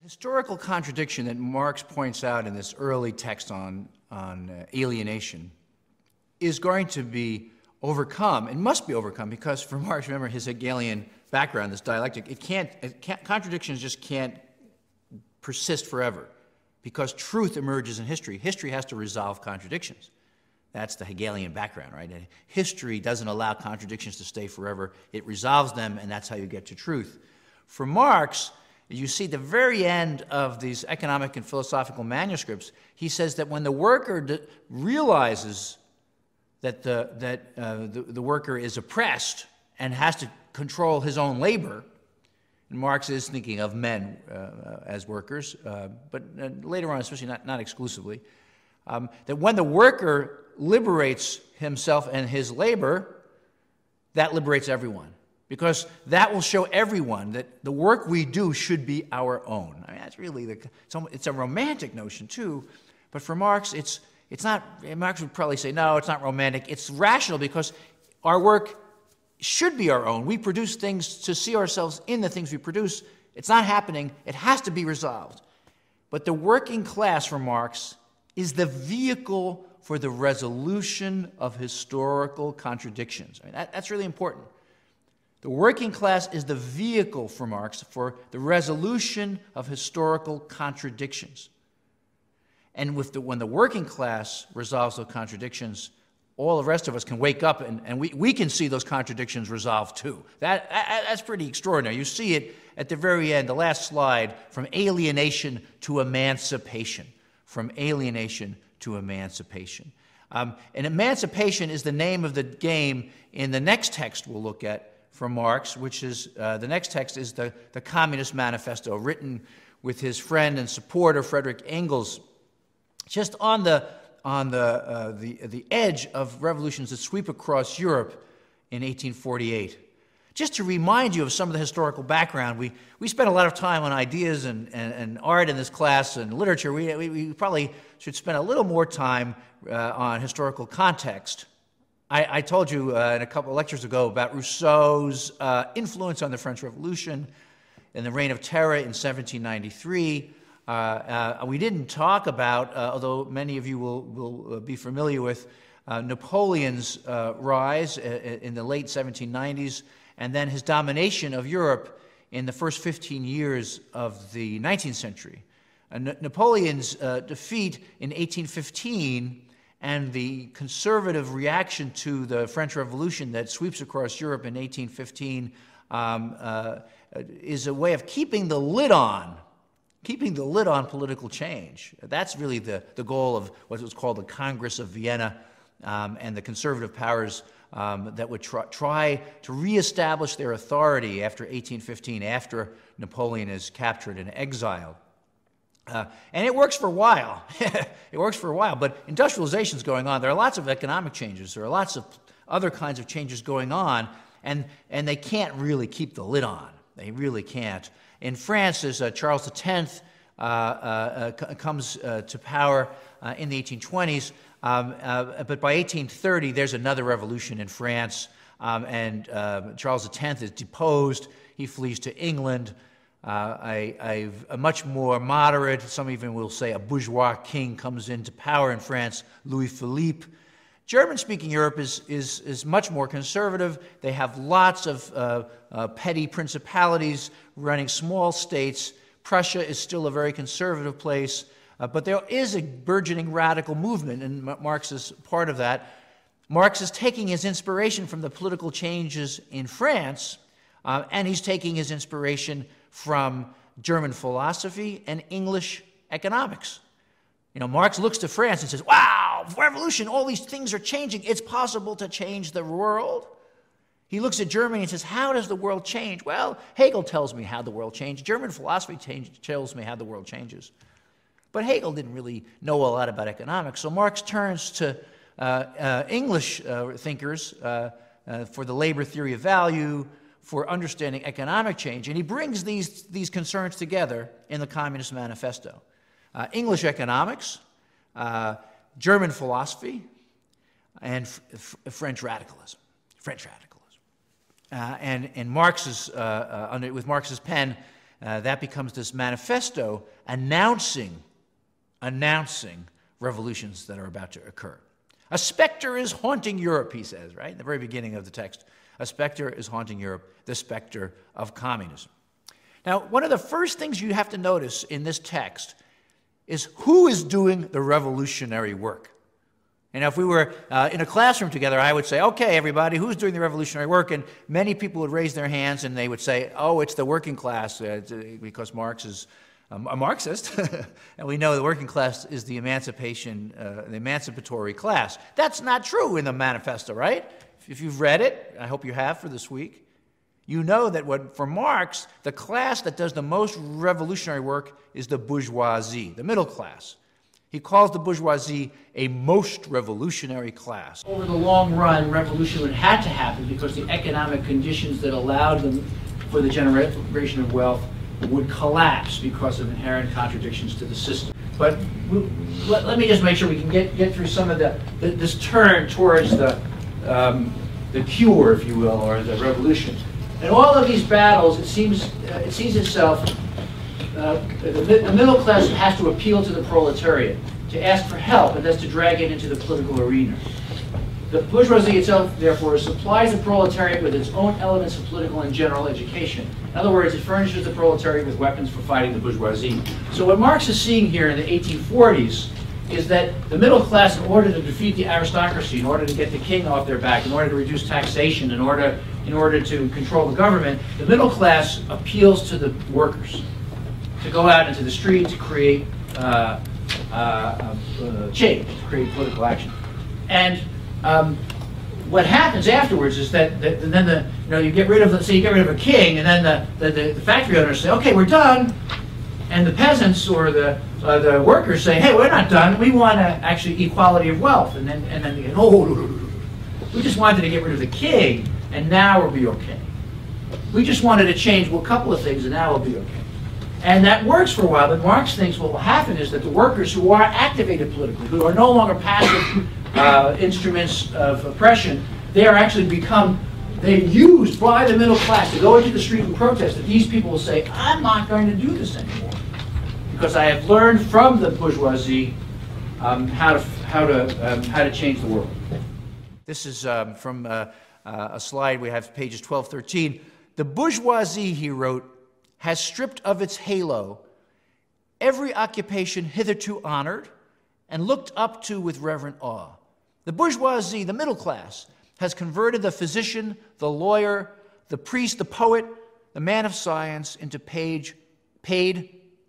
Historical contradiction that Marx points out in this early text on alienation is going to be overcome, and must be overcome, because for Marx, remember his Hegelian background, this dialectic, contradictions just can't persist forever, because truth emerges in history. History has to resolve contradictions. That's the Hegelian background, right? And history doesn't allow contradictions to stay forever. It resolves them, and that's how you get to truth. For Marx, you see the very end of these economic and philosophical manuscripts, he says that when the worker realizes that the worker is oppressed and has to control his own labor, and Marx is thinking of men as workers, but later on, especially not exclusively, that when the worker liberates himself and his labor, that liberates everyone. Because that will show everyone that the work we do should be our own. I mean, that's really it's a romantic notion too, but for Marx, it's not. Marx would probably say, no, it's not romantic. It's rational, because our work should be our own. We produce things to see ourselves in the things we produce. It's not happening. It has to be resolved. But the working class for Marx is the vehicle for the resolution of historical contradictions. I mean, that's really important. The working class is the vehicle for Marx for the resolution of historical contradictions. And when the working class resolves those contradictions, all the rest of us can wake up and we can see those contradictions resolved too. That's pretty extraordinary. You see it at the very end, the last slide, from alienation to emancipation. From alienation to emancipation. And emancipation is the name of the game in the next text we'll look at from Marx, which is, the next text is the Communist Manifesto, written with his friend and supporter Friedrich Engels, just on the edge of revolutions that sweep across Europe in 1848. Just to remind you of some of the historical background, we spent a lot of time on ideas and art in this class and literature. We probably should spend a little more time on historical context. I told you in a couple of lectures ago about Rousseau's influence on the French Revolution and the Reign of Terror in 1793. We didn't talk about, although many of you will be familiar with, Napoleon's rise in the late 1790s, and then his domination of Europe in the first 15 years of the 19th century. Napoleon's defeat in 1815 and the conservative reaction to the French Revolution that sweeps across Europe in 1815 is a way of keeping the lid on political change. That's really the goal of what was called the Congress of Vienna and the conservative powers that would try to reestablish their authority after 1815, after Napoleon is captured and exiled. And it works for a while. It works for a while, but industrialization is going on. There are lots of economic changes. There are lots of other kinds of changes going on, and they can't really keep the lid on. They really can't. In France, as Charles X comes to power in the 1820s, but by 1830, there's another revolution in France, and Charles X is deposed. He flees to England. A much more moderate, some even will say a bourgeois king comes into power in France, Louis Philippe. German-speaking Europe is much more conservative. They have lots of petty principalities running small states. Prussia is still a very conservative place, but there is a burgeoning radical movement, and Marx is part of that. Marx is taking his inspiration from the political changes in France, and he's taking his inspiration from German philosophy and English economics. You know, Marx looks to France and says, wow, revolution, all these things are changing. It's possible to change the world. He looks at Germany and says, how does the world change? Well, Hegel tells me how the world changed. German philosophy tells me how the world changes. But Hegel didn't really know a lot about economics, so Marx turns to English thinkers for the labor theory of value, for understanding economic change, and he brings these concerns together in the Communist Manifesto. English economics, German philosophy, and French radicalism. And Marx's, with Marx's pen, that becomes this manifesto announcing revolutions that are about to occur. A specter is haunting Europe, he says, right? In the very beginning of the text. A specter is haunting Europe, the specter of communism. Now, one of the first things you have to notice in this text is who is doing the revolutionary work. And if we were in a classroom together, I would say, okay, everybody, who's doing the revolutionary work? And many people would raise their hands and they would say, oh, it's the working class, because Marx is a Marxist. And we know the working class is the emancipatory class. That's not true in the manifesto, right? If you've read it, I hope you have for this week, you know that for Marx, the class that does the most revolutionary work is the bourgeoisie, the middle class. He calls the bourgeoisie a most revolutionary class. Over the long run, revolution would have to happen because the economic conditions that allowed them for the generation of wealth would collapse because of inherent contradictions to the system. But let me just make sure we can get through some of this turn towards the cure, if you will, or the revolution. In all of these battles, it sees itself, the middle class has to appeal to the proletariat, to ask for help, and thus to drag it into the political arena. The bourgeoisie itself, therefore, supplies the proletariat with its own elements of political and general education. In other words, it furnishes the proletariat with weapons for fighting the bourgeoisie. So what Marx is seeing here in the 1840s is that the middle class, in order to defeat the aristocracy, in order to get the king off their back, in order to reduce taxation, in order to control the government, the middle class appeals to the workers to go out into the street to create change, to create political action. And what happens afterwards is that then you get rid of, let's say you get rid of a king, and then the factory owners say, okay, we're done, and the peasants or the workers say, hey, we're not done. We want actually equality of wealth. And then they go, oh, we just wanted to get rid of the king, and now we'll be okay. We just wanted to change a couple of things, and now we'll be okay. And that works for a while, but Marx thinks what will happen is that the workers who are activated politically, who are no longer passive instruments of oppression, they are actually they're used by the middle class to go into the street and protest. That these people will say, I'm not going to do this anymore, because I have learned from the bourgeoisie how to change the world. This is from a slide. We have pages 12, 13. The bourgeoisie, he wrote, has stripped of its halo every occupation hitherto honored and looked up to with reverent awe. The bourgeoisie, the middle class, has converted the physician, the lawyer, the priest, the poet, the man of science into paid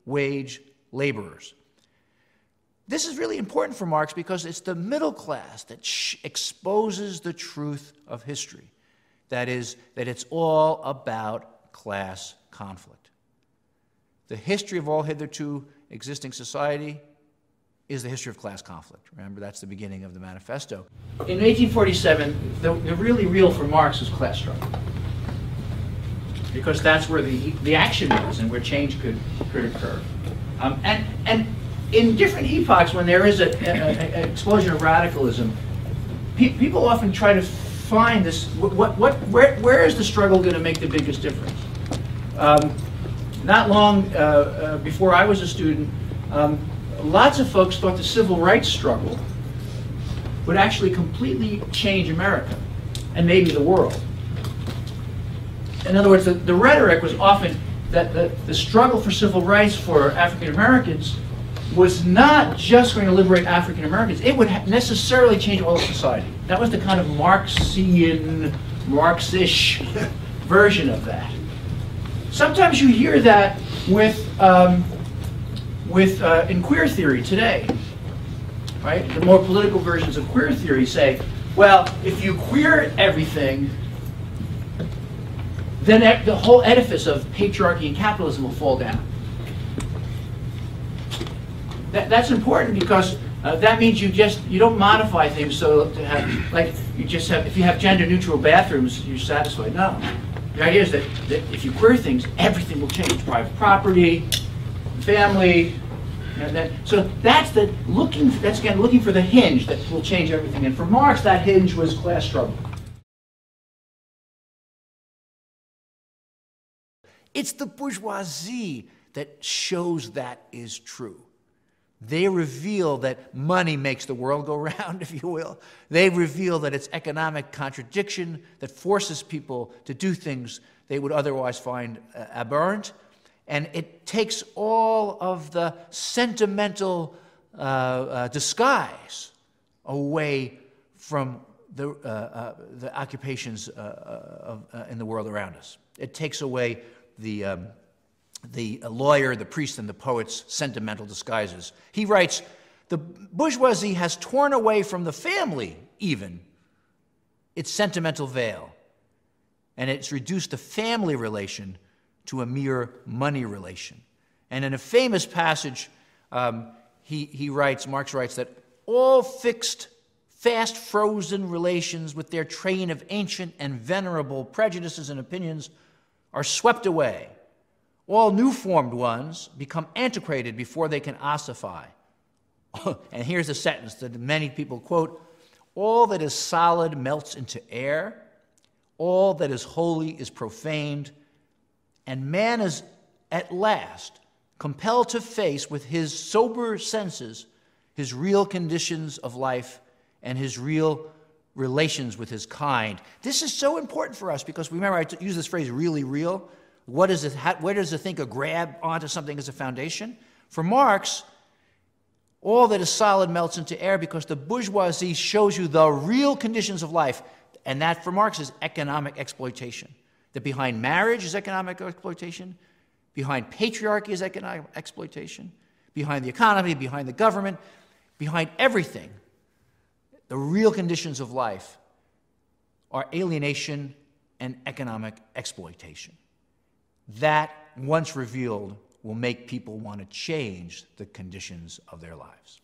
wage laborers. This is really important for Marx because it's the middle class that exposes the truth of history. That is, that it's all about class conflict. The history of all hitherto existing society is the history of class conflict. Remember, that's the beginning of the manifesto. In 1847, the really real for Marx was class struggle, because that's where the action was and where change could occur. And in different epochs, when there is an explosion of radicalism, people often try to find this, where is the struggle going to make the biggest difference? Not long before I was a student, lots of folks thought the civil rights struggle would actually completely change America and maybe the world. In other words, the rhetoric was often that the struggle for civil rights for African Americans was not just going to liberate African Americans, it would necessarily change all of society. That was the kind of Marxish version of that. Sometimes you hear that in queer theory today, right? The more political versions of queer theory say, well, if you queer everything, then the whole edifice of patriarchy and capitalism will fall down. That's important because that means you don't modify things so to have, like, if you have gender neutral bathrooms, you're satisfied. No. The idea is that if you queer things, everything will change. Private property, family, so that's looking for the hinge that will change everything. And for Marx, that hinge was class struggle. It's the bourgeoisie that shows that is true. They reveal that money makes the world go round, if you will. They reveal that it's economic contradiction that forces people to do things they would otherwise find aberrant. And it takes all of the sentimental disguise away from the occupations in the world around us. It takes away the lawyer, the priest, and the poet's sentimental disguises. He writes, the bourgeoisie has torn away from the family, even, its sentimental veil, and it's reduced the family relation to a mere money relation. And in a famous passage, Marx writes that all fixed, fast frozen relations with their train of ancient and venerable prejudices and opinions are swept away. All new-formed ones become antiquated before they can ossify. And here's a sentence that many people quote, all that is solid melts into air, all that is holy is profaned, and man is at last compelled to face with his sober senses his real conditions of life and his real relations with his kind. This is so important for us because remember I use this phrase, really real. Where does the thinker grab onto something as a foundation? For Marx, all that is solid melts into air because the bourgeoisie shows you the real conditions of life. And that, for Marx, is economic exploitation. That behind marriage is economic exploitation, behind patriarchy is economic exploitation, behind the economy, behind the government, behind everything, the real conditions of life are alienation and economic exploitation. That, once revealed, will make people want to change the conditions of their lives.